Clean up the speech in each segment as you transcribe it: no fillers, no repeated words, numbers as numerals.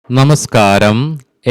നമസ്കാരം.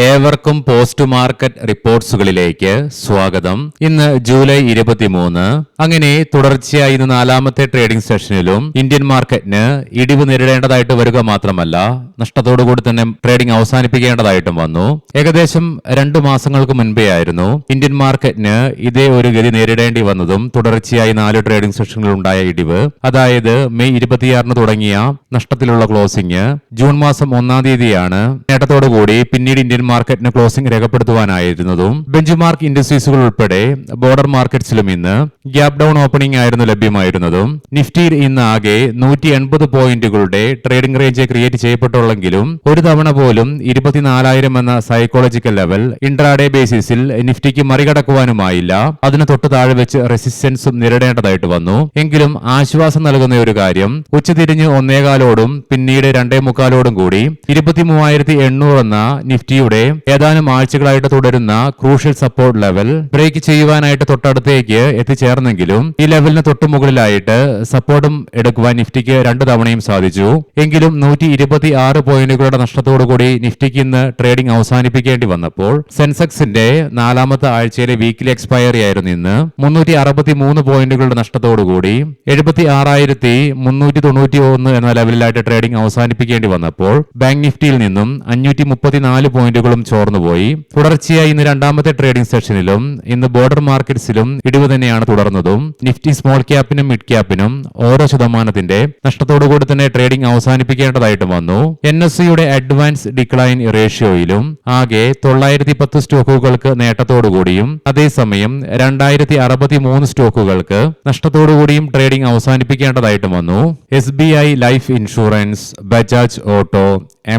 ഏവർക്കും post market റിപ്പോർട്ട്സുകളിലേക്ക് സ്വാഗതം. ഇന്ന് ജൂലൈ 23. അങ്ങനെ തുടർച്ചയായി ഇന്ന് നാലാമത്തെ ട്രേഡിംഗ് സെഷനിലും ഇന്ത്യൻ മാർക്കറ്റിന് ഇടിവ് നേരിടേണ്ടതായിട്ട് വരിക മാത്രമല്ല, നഷ്ടത്തോടുകൂടി തന്നെ ട്രേഡിംഗ് അവസാനിപ്പിക്കേണ്ടതായിട്ടും വന്നു. ഏകദേശം 2 മാസങ്ങൾക്ക് മുൻപേ ആയിരുന്നു ഇന്ത്യൻ മാർക്കറ്റിന് ഇതേ ഒരു ഗതി നേരിടേണ്ടി വന്നതും തുടർച്ചയായി 4 ട്രേഡിംഗ് സെഷനുകളിൽ ഉണ്ടായ ഇടിവ്. അതായത് മെയ് 26 തുടങ്ങിയ നഷ്ടത്തിലുള്ള ക്ലോസിംഗ് ജൂൺ മാസം 1 തീയതിയാണ് നേട്ടത്തോടുകൂടി പിന്നീട് ഇന്ത്യൻ മാർക്കറ്റിന് ക്ലോസിംഗ് രേഖപ്പെടുത്തുവാനായിരുന്നതും. ബെഞ്ച് മാർക്ക് ഇൻഡസ്ട്രീസുകൾ ഉൾപ്പെടെ ബോർഡർ മാർക്കറ്റ്സിലും ഇന്ന് ഗ്യാപ് ഡൌൺ ഓപ്പണിംഗ് ആയിരുന്നു ലഭ്യമായിരുന്നതും. നിഫ്റ്റിയിൽ ഇന്ന് ആകെ 180 പോയിന്റുകളുടെ ട്രേഡിംഗ് റേഞ്ച് ക്രിയേറ്റ് ചെയ്യപ്പെട്ടുള്ളെങ്കിലും ഒരു തവണ പോലും 24,000 എന്ന സൈക്കോളജിക്കൽ ലെവൽ ഇൻട്രാഡേ ബേസിസിൽ നിഫ്റ്റിക്ക് മറികടക്കുവാനുമായില്ല. അതിന് തൊട്ട് താഴെ വെച്ച് റെസിസ്റ്റൻസും നേരിടേണ്ടതായിട്ട് വന്നു. എങ്കിലും ആശ്വാസം നൽകുന്ന ഒരു കാര്യം, ഉച്ചതിരിഞ്ഞ് 1.25 പിന്നീട് 2.25 കൂടി 23,800 എന്ന നിഫ്റ്റിയുടെ ഏതാനും ആഴ്ചകളായിട്ട് തുടരുന്ന ക്രൂഷ്യൽ സപ്പോർട്ട് ലെവൽ ബ്രേക്ക് ചെയ്യുവാനായിട്ട് തൊട്ടടുത്തേക്ക് എത്തിച്ചേർന്നെങ്കിലും ഈ ലെവലിന് തൊട്ടു മുകളിലായിട്ട് സപ്പോർട്ടും എടുക്കുവാൻ നിഫ്റ്റിക്ക് 2 തവണയും സാധിച്ചു. എങ്കിലും 126 പോയിന്റുകളുടെ നഷ്ടത്തോടുകൂടി നിഫ്റ്റിക്ക് ഇന്ന് ട്രേഡിംഗ് അവസാനിപ്പിക്കേണ്ടി വന്നപ്പോൾ സെൻസെക്സിന്റെ 4ാമത്തെ ആഴ്ചയിലെ വീക്കിലി എക്സ്പയറി ആയിരുന്നു ഇന്ന് 363 പോയിന്റുകളുടെ നഷ്ടത്തോടുകൂടി 76,391 എന്ന ലെവലിലായിട്ട് ട്രേഡിംഗ് അവസാനിപ്പിക്കേണ്ടി വന്നപ്പോൾ ബാങ്ക് നിഫ്റ്റിയിൽ നിന്നും 534 പോയിന്റുകളും ചോർന്നുപോയി. തുടർച്ചയായി ഇന്ന് 2ാമത്തെ ട്രേഡിംഗ് സെഷനിലും ഇന്ന് ബോർഡർ മാർക്കറ്റ്സിലും ഇടിവ് തന്നെയാണ് തുടർന്നതും. നിഫ്റ്റി സ്മോൾ ക്യാപ്പിനും മിഡ് ക്യാപ്പിനും ഓരോ ശതമാനത്തിന്റെ നഷ്ടത്തോടുകൂടി തന്നെ ട്രേഡിംഗ് അവസാനിപ്പിക്കേണ്ടതായിട്ടും വന്നു. NSEയുടെ അഡ്വാൻസ് ഡിക്ലൈൻ റേഷ്യോയിലും ആകെ 910 സ്റ്റോക്കുകൾക്ക് നേട്ടത്തോടുകൂടിയും അതേസമയം 2063 സ്റ്റോക്കുകൾക്ക് നഷ്ടത്തോടുകൂടിയും ട്രേഡിംഗ് അവസാനിപ്പിക്കേണ്ടതായിട്ടും വന്നു. SBI life insurance, Bajaj auto,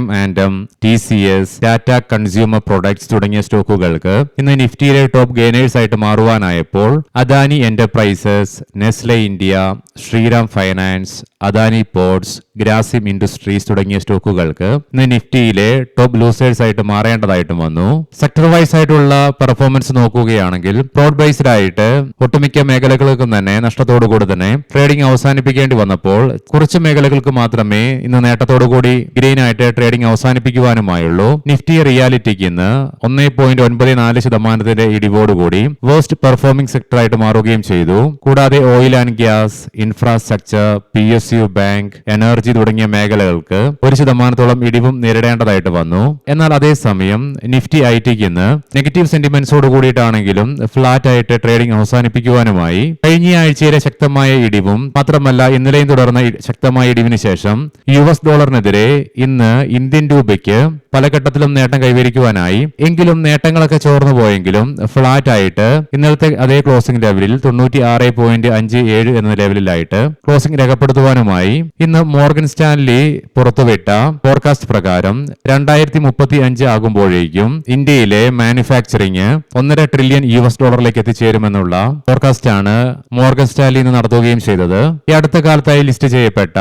M&M, TCS, Tata consumer products തുടങ്ങിയ സ്റ്റോക്കുകൾക്ക് ഇന്ന് നിഫ്റ്റിയിലെ ടോപ്പ് ഗെയിനേഴ്സ് ആയിട്ട് മാറുവാനായപ്പോൾ Adani enterprises, Nestle India, Shriram finance, Adani ports, Grasim industries തുടങ്ങിയ സ്റ്റോക്കുകൾക്ക് ഇന്ന് നിഫ്റ്റിയിലെ ടോപ്പ് ലൂസേഴ്സ് ആയിട്ട് മാറേണ്ടതായിട്ടും വന്നു. സെക്ടർ വൈസ് ആയിട്ടുള്ള പെർഫോമൻസ് നോക്കുകയാണെങ്കിൽ ബ്രോഡ് ബേസ്ഡ് ആയിട്ട് ഒട്ടുമിക്ക മേഖലകൾക്കും തന്നെ നഷ്ടത്തോടുകൂടി തന്നെ ട്രേഡിംഗ് അവസാനിപ്പിക്കേണ്ടി വന്നപ്പോൾ കുറച്ച് മേഖലകൾക്ക് മാത്രമേ ഇന്ന് നേട്ടത്തോടുകൂടി ഗ്രീൻ ആയിട്ട് ട്രേഡിംഗ് അവസാനിപ്പിക്കുവാനുമായുള്ളൂ. നിഫ്റ്റി റിയാലിറ്റിക്ക് ഇന്ന് 1.94% ഇടിവോടുകൂടി വേഴ്സ്റ്റ് പെർഫോമിംഗ് സെക്ടർ ആയിട്ട് മാറുകയും ചെയ്തു. കൂടാതെ oil and gas, infrastructure, PSU bank, energy തുടങ്ങിയ മേഖലകൾക്ക് 1% ഇടിവും നേരിടേണ്ടതായിട്ട് വന്നു. എന്നാൽ അതേസമയം നിഫ്റ്റി ഐടിക്ക് ഇന്ന് നെഗറ്റീവ് സെന്റിമെന്റ്സോട് കൂടിയിട്ടാണെങ്കിലും ഫ്ലാറ്റ് ആയിട്ട് ട്രേഡിംഗ് അവസാനിപ്പിക്കുവാനുമായി. കഴിഞ്ഞ ആഴ്ചയിലെ ശക്തമായ ഇടിവും മാത്രമല്ല ഇന്നലെയും തുടർന്ന ശക്തമായ ഇടിവിന് ശേഷം US ഡോളറിനെതിരെ ഇന്ന് ഇന്ത്യൻ രൂപയ്ക്ക് പല ഘട്ടത്തിലും നേട്ടം കൈവരിക്കുവാനായി. എങ്കിലും നേട്ടങ്ങളൊക്കെ ചോർന്നു പോയെങ്കിലും ഫ്ലാറ്റ് ആയിട്ട് ഇന്നലത്തെ അതേ ക്ലോസിംഗ് ലെവലിൽ 96.57 എന്ന ലെവലിലായിട്ട് ക്ലോസിംഗ് രേഖപ്പെടുത്തുവാനുമായി. ഇന്ന് മോർഗൻ സ്റ്റാൻലി പുറത്തുവിട്ട ഫോർകാസ്റ്റ് പ്രകാരം 2035 ആകുമ്പോഴേക്കും ഇന്ത്യയിലെ മാനുഫാക്ചറിംഗ് $1.5 ട്രില്യൺ എത്തിച്ചേരുമെന്നുള്ള ഫോർകാസ്റ്റ് ആണ് മോർഗൻ സ്റ്റാൻലി ഇന്ന് നടത്തുകയും ചെയ്തത്. ഈ അടുത്ത കാലത്തായി ലിസ്റ്റ് ചെയ്യപ്പെട്ട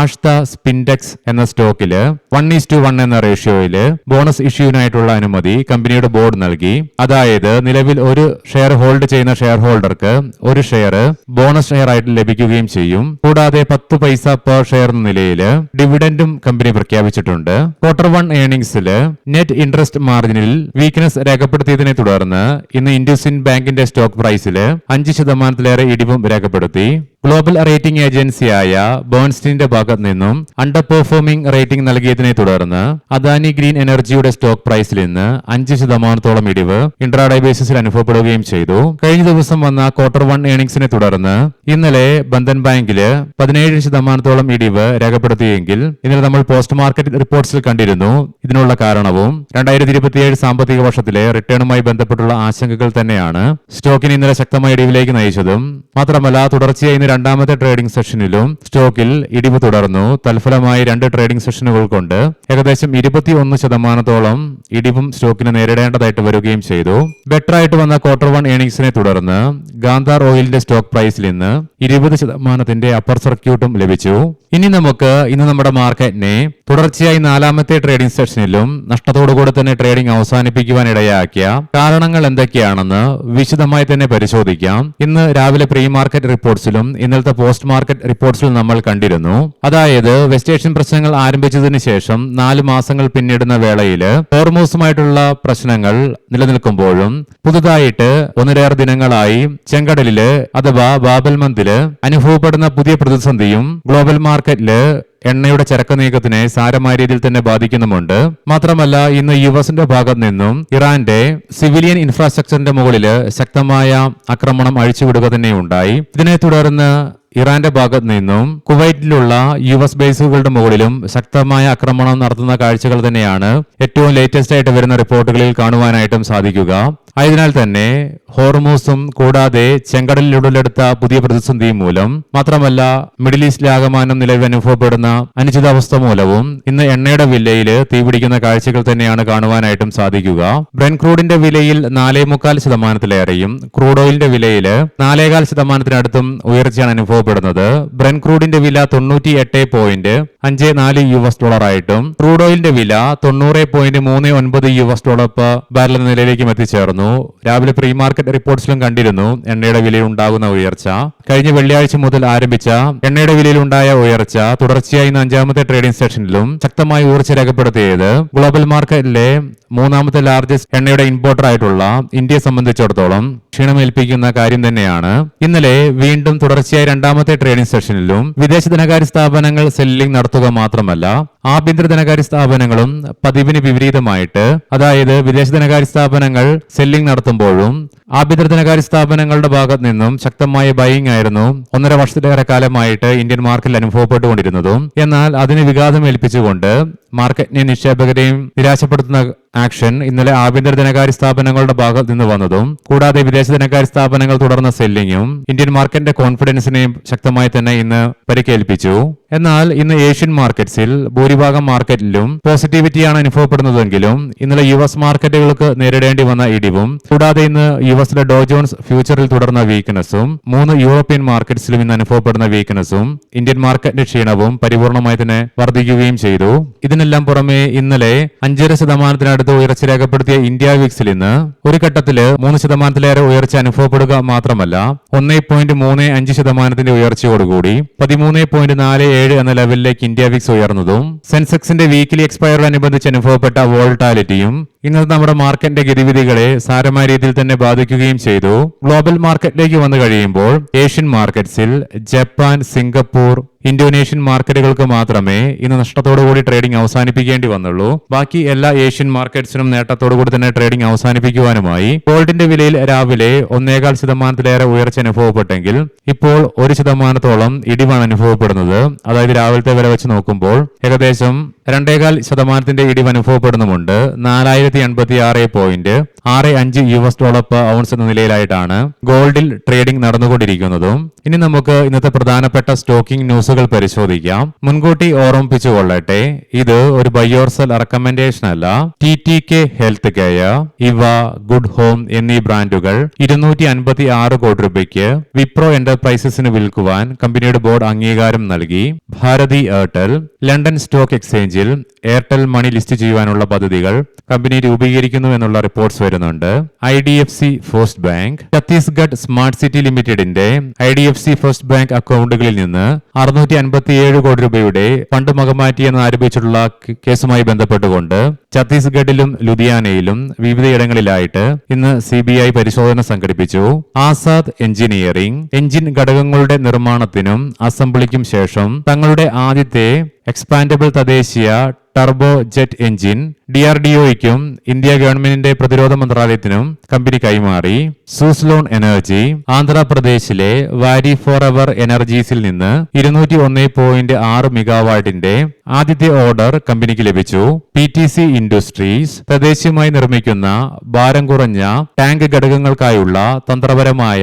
ആഷ്ത സ്പിൻഡെക്സ് എന്ന സ്റ്റോക്കില് 1:1 എന്ന റേഷ്യോയില് ബോണസ് ഇഷ്യൂവിനായിട്ടുള്ള അനുമതി കമ്പനിയുടെ ബോർഡ് നൽകി. അതായത് നിലവിൽ ഒരു ഷെയർ ഹോൾഡ് ചെയ്യുന്ന ഷെയർ ഹോൾഡർക്ക് ഒരു ഷെയർ ബോണസ് ഷെയർ ആയിട്ട് ലഭിക്കുകയും ചെയ്യും. കൂടാതെ 10 പൈസ പെർ ഷെയർ എന്ന നിലയിൽ ഡിവിഡൻഡും കമ്പനി പ്രഖ്യാപിച്ചിട്ടുണ്ട്. Q1 ഏർണിംഗ്സില് നെറ്റ് ഇൻട്രസ്റ്റ് മാർജിനിൽ വീക്ക്നെസ് രേഖപ്പെടുത്തിയതിനെ തുടർന്ന് ഇന്ന് ഇൻഡ്യൂസിൻ ബാങ്കിന്റെ സ്റ്റോക്ക് പ്രൈസിൽ 5% ഇടിവും രേഖപ്പെടുത്തി. ഗ്ലോബൽ റേറ്റിംഗ് ഏജൻസിയായ ബേൺസ്റ്റീന്റെ ഭാഗത്ത് നിന്നും അണ്ടർ പെർഫോമിംഗ് റേറ്റിംഗ് നൽകിയതിനെ തുടർന്ന് അദാനി ഗ്രീൻ എനർജിയുടെ സ്റ്റോക്ക് പ്രൈസിൽ ഇന്ന് 5% ഇടിവ് ഇൻട്രാഡേ ബേസിസിൽ അനുഭവപ്പെടുകയും ചെയ്തു. കഴിഞ്ഞ ദിവസം വന്ന Q1 ഏർണിംഗ്സിനെ തുടർന്ന് ഇന്നലെ ബന്ധൻ ബാങ്കില് 17% ഇടിവ് രേഖപ്പെടുത്തിയെങ്കിൽ ഇന്നലെ നമ്മൾ പോസ്റ്റ് മാർക്കറ്റ് റിപ്പോർട്ട്സിൽ കണ്ടിരുന്നു. ഇതിനുള്ള കാരണവും 2027 സാമ്പത്തിക വർഷത്തിലെ റിട്ടേണുമായി ബന്ധപ്പെട്ടുള്ള ആശങ്കകൾ തന്നെയാണ് സ്റ്റോക്കിന് ഇന്നലെ ശക്തമായ ഇടിവിലേക്ക് നയിച്ചതും. മാത്രമല്ല തുടർച്ചയായി ഇന്ന് 2ാമത്തെ ട്രേഡിംഗ് സെഷനിലും സ്റ്റോക്കിൽ ഇടിവ് തുടർന്നു. തൽഫലമായി 2 ട്രേഡിംഗ് സെഷനുകൾ കൊണ്ട് ഏകദേശം 21% ഇടിവും സ്റ്റോക്കിന് നേരിടേണ്ടതായിട്ട് വരികയും ചെയ്തു. ബെറ്റർ ആയിട്ട് വന്ന Q1 ഏർണിംഗ്സിനെ തുടർന്ന് ഗാന്ധാർ ഓയിലിന്റെ സ്റ്റോക്ക് പ്രൈസിൽ ഇന്ന് 20% അപ്പർ സർക്യൂട്ടും ലഭിച്ചു. ഇനി നമുക്ക് ഇന്ന് നമ്മുടെ മാർക്കറ്റിനെ തുടർച്ചയായി 4ാമത്തെ ട്രേഡിംഗ് സെഷനിലും നഷ്ടത്തോടുകൂടി തന്നെ ട്രേഡിംഗ് അവസാനിപ്പിക്കുവാൻ ഇടയാക്കിയ കാരണങ്ങൾ എന്തൊക്കെയാണെന്ന് വിശദമായി തന്നെ പരിശോധിക്കാം. ഇന്ന് രാവിലെ പ്രീ മാർക്കറ്റ് റിപ്പോർട്ട്സിലും ഇന്നലത്തെ പോസ്റ്റ് മാർക്കറ്റ് റിപ്പോർട്ട്സിൽ നമ്മൾ കണ്ടിരുന്നു. അതായത് വെസ്റ്റ് ഏഷ്യൻ പ്രശ്നങ്ങൾ ആരംഭിച്ചതിന് ശേഷം 4 മാസങ്ങൾ പിന്നിടുന്ന വേളയിൽ ഹോർമൂസുമായിട്ടുള്ള പ്രശ്നങ്ങൾ നിലനിൽക്കുമ്പോഴും പുതുതായിട്ട് ഒന്നിലേറെ ദിനങ്ങളായി ചെങ്കടലില് അഥവാ ബാബൽ മന്ദില് അനുഭവപ്പെടുന്ന പുതിയ പ്രതിസന്ധിയും ഗ്ലോബൽ മാർക്കറ്റില് എണ്ണയുടെ ചരക്ക് നീക്കത്തിനെ സാരമായ രീതിയിൽ തന്നെ ബാധിക്കുന്നുമുണ്ട്. മാത്രമല്ല ഇന്ന് യുഎസിന്റെ ഭാഗത്ത് നിന്നും ഇറാന്റെ സിവിലിയൻ ഇൻഫ്രാസ്ട്രക്ചറിന്റെ മുകളിൽ ശക്തമായ ആക്രമണം അഴിച്ചുവിടുക തന്നെയുണ്ടായി. ഇതിനെ തുടർന്ന് ഇറാന്റെ ഭാഗത്ത് നിന്നും കുവൈറ്റിലുള്ള യുഎസ് ബേസുകളുടെ മുകളിലും ശക്തമായ ആക്രമണം നടത്തുന്ന കാഴ്ചകൾ തന്നെയാണ് ഏറ്റവും ലേറ്റസ്റ്റ് ആയിട്ട് വരുന്ന റിപ്പോർട്ടുകളിൽ കാണുവാനായിട്ടും സാധിക്കുക. ആയതിനാൽ തന്നെ ഹോർമൂസും കൂടാതെ ചെങ്കടലിൽ ഉടലെടുത്ത പുതിയ പ്രതിസന്ധിയും മൂലം മാത്രമല്ല മിഡിൽ ഈസ്റ്റിലെ ആകമാനം നിലവിൽ അനുഭവപ്പെടുന്ന അനിശ്ചിതാവസ്ഥ മൂലവും ഇന്ന് എണ്ണയുടെ വിലയിൽ തീപിടിക്കുന്ന കാഴ്ചകൾ തന്നെയാണ് കാണുവാനായിട്ടും സാധിക്കുക. ബ്രെന്റ് ക്രൂഡിന്റെ വിലയിൽ 4.25%-ലേറെയും ക്രൂഡ് ഓയിലിന്റെ വിലയിൽ 4.5%-തിനടുത്തും ഉയർച്ചയാണ് അനുഭവപ്പെടുന്നത്. ബ്രെന്റ് ക്രൂഡിന്റെ വില $98.54 ആയിട്ടും ക്രൂഡ് ഓയിലിന്റെ വില $90.39 per ബാരൽ എന്ന നിലയിലേക്കും എത്തിച്ചേർന്നു. രാവിലെ പ്രീ മാർക്കറ്റ് റിപ്പോർട്ട്സിലും കണ്ടിരുന്നു എണ്ണയുടെ വിലയിൽ ഉണ്ടാകുന്ന ഉയർച്ച. കഴിഞ്ഞ വെള്ളിയാഴ്ച മുതൽ ആരംഭിച്ച എണ്ണയുടെ വിലയിൽ ഉണ്ടായ ഉയർച്ച തുടർച്ചയായി 5ാമത്തെ ട്രേഡിംഗ് സെഷനിലും ശക്തമായ ഉയർച്ച രേഖപ്പെടുത്തിയത് ഗ്ലോബൽ മാർക്കറ്റിലെ 3ാമത്തെ ലാർജസ്റ്റ് എണ്ണയുടെ ഇമ്പോർട്ടർ ആയിട്ടുള്ള ഇന്ത്യയെ സംബന്ധിച്ചിടത്തോളം ക്ഷീണമേൽപ്പിക്കുന്ന കാര്യം തന്നെയാണ്. ഇന്നലെ വീണ്ടും തുടർച്ചയായി 2ാമത്തെ ട്രേഡിംഗ് സെഷനിലും വിദേശ ധനകാര്യ സ്ഥാപനങ്ങൾ സെല്ലിംഗ് നടത്തുക മാത്രമല്ല ആഭ്യന്തര ധനകാര്യ സ്ഥാപനങ്ങളും പതിവിന് വിപരീതമായിട്ട് അതായത് വിദേശ ധനകാര്യ സ്ഥാപനങ്ങൾ സെല്ലിംഗ് നടത്തുമ്പോഴും ആഭ്യന്തര ധനകാര്യ സ്ഥാപനങ്ങളുടെ ഭാഗത്ത് നിന്നും ശക്തമായ ബൈയിങ് ആയിരുന്നു 1.5 വർഷത്തിലേറെ കാലമായിട്ട് ഇന്ത്യൻ മാർക്കറ്റിൽ അനുഭവപ്പെട്ടുകൊണ്ടിരുന്നതും. എന്നാൽ അതിന് വിഘാതം ഏൽപ്പിച്ചുകൊണ്ട് മാർക്കറ്റിനെ നിക്ഷേപകരെയും നിരാശപ്പെടുത്തുന്ന ആക്ഷൻ ഇന്നലെ ആഭ്യന്തര ധനകാര്യ സ്ഥാപനങ്ങളുടെ ഭാഗത്ത് നിന്ന് വന്നതും കൂടാതെ വിദേശ ധനകാര്യ സ്ഥാപനങ്ങൾ തുടർന്ന സെല്ലിങ്ങും ഇന്ത്യൻ മാർക്കറ്റിന്റെ കോൺഫിഡൻസിനെയും ശക്തമായി തന്നെ ഇന്ന് പരിക്കേൽപ്പിച്ചു. എന്നാൽ ഇന്ന് ഏഷ്യൻ മാർക്കറ്റ്സിൽ ഭൂരിഭാഗം മാർക്കറ്റിലും പോസിറ്റിവിറ്റിയാണ് അനുഭവപ്പെടുന്നതെങ്കിലും ഇന്നലെ യുഎസ് മാർക്കറ്റുകൾക്ക് നേരിടേണ്ടി വന്ന ഇടിവും കൂടാതെ ഇന്ന് യുഎസിലെ ഡോ ജോൺസ് ഫ്യൂച്ചറിൽ തുടർന്ന വീക്ക്നെസ്സും 3 യൂറോപ്യൻ മാർക്കറ്റ്സിലും ഇന്ന് അനുഭവപ്പെടുന്ന വീക്ക്നെസ്സും ഇന്ത്യൻ മാർക്കറ്റിന്റെ ക്ഷീണവും പരിപൂർണമായി തന്നെ വർദ്ധിക്കുകയും ചെയ്തു. ഇതിനെല്ലാം പുറമെ ഇന്നലെ 5.5%-തിനടുത്ത് ഉയർച്ച രേഖപ്പെടുത്തിയ ഇന്ത്യ വിക്സിൽ ഇന്ന് ഒരു ഘട്ടത്തില് 3%-ലേറെ ഉയർച്ച അനുഭവപ്പെടുക മാത്രമല്ല 1.35%-ന്റെ ഉയർച്ചയോടുകൂടി 13.47 എന്ന ലെവലിലേക്ക് ഇന്ത്യ വിക്സ് ഉയർന്നതും സെൻസെക്സിന്റെ വീക്കിലി എക്സ്പയറിനനുബന്ധിച്ച് അനുഭവപ്പെട്ട വോൾട്ടാലിറ്റിയും ഇന്നത്തെ നമ്മുടെ മാർക്കറ്റിന്റെ ഗതിവിധികളെ സാരമായ രീതിയിൽ തന്നെ ബാധിക്കുകയും ചെയ്തു. ഗ്ലോബൽ മാർക്കറ്റിലേക്ക് വന്നു കഴിയുമ്പോൾ ഏഷ്യൻ മാർക്കറ്റ്സിൽ ജപ്പാൻ, സിംഗപ്പൂർ, ഇന്തോനേഷ്യൻ മാർക്കറ്റുകൾക്ക് മാത്രമേ ഇന്ന് നഷ്ടത്തോടുകൂടി ട്രേഡിംഗ് അവസാനിപ്പിക്കേണ്ടി വന്നുള്ളൂ. ബാക്കി എല്ലാ ഏഷ്യൻ മാർക്കറ്റ്സിനും നേട്ടത്തോടുകൂടി തന്നെ ട്രേഡിംഗ് അവസാനിപ്പിക്കുവാനുമായി ഗോൾഡിന്റെ വിലയിൽ രാവിലെ 1.25%-ലേറെ ഉയർച്ച അനുഭവപ്പെട്ടെങ്കിൽ ഇപ്പോൾ 1%-ഓളം ഇടിവാണ് അനുഭവപ്പെടുന്നത്. അതായത് രാവിലത്തെ വില വെച്ച് നോക്കുമ്പോൾ ഏകദേശം 2.25%-ന്റെ ഇടിവ് അനുഭവപ്പെടുന്നുമുണ്ട്. $486.65 per ഔൺസ് എന്ന നിലയിലായിട്ടാണ് ഗോൾഡിൽ ട്രേഡിംഗ് നടന്നുകൊണ്ടിരിക്കുന്നതും. ഇനി നമുക്ക് ഇന്നത്തെ പ്രധാനപ്പെട്ട സ്റ്റോക്കിംഗ് ന്യൂസുകൾ പരിശോധിക്കാം. മുൻകൂട്ടി ഓർമ്മിപ്പിച്ചുകൊള്ളട്ടെ, ഇത് ഒരു ബൈ ഓർ സെൽ റെക്കമെൻഡേഷൻ അല്ല. TTK ഹെൽത്ത് കെയർ, ഇവ, ഗുഡ് ഹോം എന്നീ ബ്രാൻഡുകൾ 256 കോടി രൂപയ്ക്ക് വിപ്രോ എന്റർപ്രൈസസിന് വിൽക്കുവാൻ കമ്പനിയുടെ ബോർഡ് അംഗീകാരം നൽകി. ഭാരതി എയർടെൽ ലണ്ടൻ സ്റ്റോക്ക് എക്സ്ചേഞ്ചിൽ എയർടെൽ മണി ലിസ്റ്റ് ചെയ്യുവാനുള്ള പദ്ധതികൾ കമ്പനി രൂപീകരിക്കുന്നു എന്നുള്ള റിപ്പോർട്ട്സ് വരുന്നുണ്ട്. IDFC first bank Chhattisgarh smart city ലിമിറ്റഡിന്റെ IDFC ഫസ്റ്റ് ബാങ്ക് അക്കൗണ്ടുകളിൽ നിന്ന് 657 കോടി രൂപയുടെ ഫണ്ട് മകമാറ്റിയെന്ന് ആരോപിച്ചിട്ടുള്ള കേസുമായി ബന്ധപ്പെട്ടുകൊണ്ട് ഛത്തീസ്ഗഡിലും ലുധിയാനയിലും വിവിധയിടങ്ങളിലായിട്ട് ഇന്ന് CBI പരിശോധന സംഘടിപ്പിച്ചു. ആസാദ് എഞ്ചിനീയറിംഗ് എഞ്ചിൻ ഘടകങ്ങളുടെ നിർമ്മാണത്തിനും അസംബ്ലിക്കും ശേഷം തങ്ങളുടെ ആദ്യത്തെ എക്സ്പാൻഡബിൾ തദ്ദേശീയ ടർബോ ജെറ്റ് എഞ്ചിൻ DRDOയ്ക്കും ഇന്ത്യ ഗവൺമെന്റിന്റെ പ്രതിരോധ മന്ത്രാലയത്തിനും കമ്പനി കൈമാറി. സൂസ്ലോൺ എനർജി ആന്ധ്രാപ്രദേശിലെ വാരി ഫോർ എവർ എനർജീസിൽ നിന്ന് 201.6 മെഗാവാട്ടിന്റെ ആദ്യത്തെ ഓർഡർ കമ്പനിക്ക് ലഭിച്ചു. PTC ഇൻഡസ്ട്രീസ് തദ്ദേശീയമായി നിർമ്മിക്കുന്ന ഭാരം കുറഞ്ഞ ടാങ്ക് ഘടകങ്ങൾക്കായുള്ള തന്ത്രപരമായ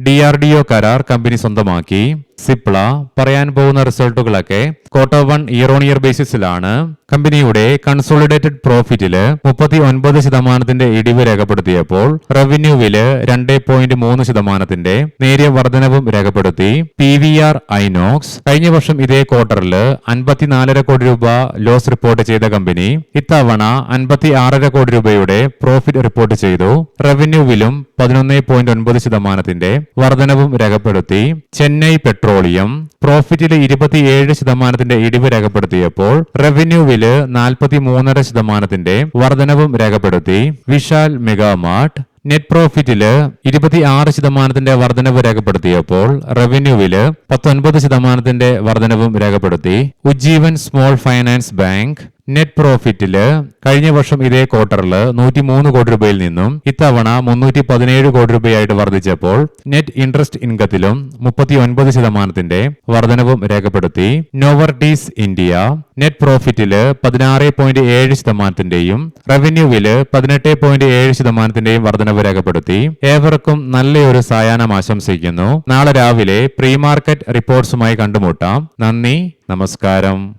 DRDO കരാർ കമ്പനി സ്വന്തമാക്കി. സിപ്ല പറയാൻ പോകുന്ന റിസൾട്ടുകളൊക്കെ Q1 ഇയർ-ഓൺ-ഇയർ ബേസിസിലാണ്. കമ്പനിയുടെ കൺസോളിഡേറ്റഡ് പ്രോഫിറ്റില് 39%-ന്റെ ഇടിവ് രേഖപ്പെടുത്തിയപ്പോൾ റവന്യൂവില് 2.3%-ന്റെ നേരിയ വർധനവും രേഖപ്പെടുത്തി. PVR ഐനോക്സ് കഴിഞ്ഞ വർഷം ഇതേ ക്വാർട്ടറിൽ 54.5 കോടി രൂപ ലോസ് റിപ്പോർട്ട് ചെയ്ത കമ്പനി ഇത്തവണ 56.5 കോടി രൂപയുടെ പ്രോഫിറ്റ് റിപ്പോർട്ട് ചെയ്തു. റവന്യൂവിലും 11.9%-ന്റെ വർധനവും രേഖപ്പെടുത്തി. ചെന്നൈ പെട്രോൾ പെട്രോളിയം പ്രോഫിറ്റില് 27% ഇടിവ് രേഖപ്പെടുത്തിയപ്പോൾ റവന്യൂവില് 43.5% വർധനവും രേഖപ്പെടുത്തി. വിശാൽ മെഗാമാർട്ട് നെറ്റ് പ്രോഫിറ്റില് 26% വർധനവ് രേഖപ്പെടുത്തിയപ്പോൾ റവന്യൂവില് 19% വർധനവും രേഖപ്പെടുത്തി. Ujjivan small finance bank net പ്രോഫിറ്റില് കഴിഞ്ഞ വർഷം ഇതേ ക്വാർട്ടറിൽ 103 കോടി രൂപയിൽ നിന്നും ഇത്തവണ 317 കോടി രൂപയായിട്ട് വർദ്ധിച്ചപ്പോൾ നെറ്റ് ഇൻട്രസ്റ്റ് ഇൻകത്തിലും 39% വർധനവും രേഖപ്പെടുത്തി. നോവർട്ടീസ് ഇന്ത്യ നെറ്റ് പ്രോഫിറ്റില് 16.7%ന്റെയും റവന്യൂവില് 18.7%ന്റെയും വർധനവ് രേഖപ്പെടുത്തി. ഏവർക്കും നല്ലൊരു സായാഹ്നം ആശംസിക്കുന്നു. നാളെ രാവിലെ പ്രീ മാർക്കറ്റ് റിപ്പോർട്ട്സുമായി കണ്ടുമുട്ടാം. നന്ദി, നമസ്കാരം.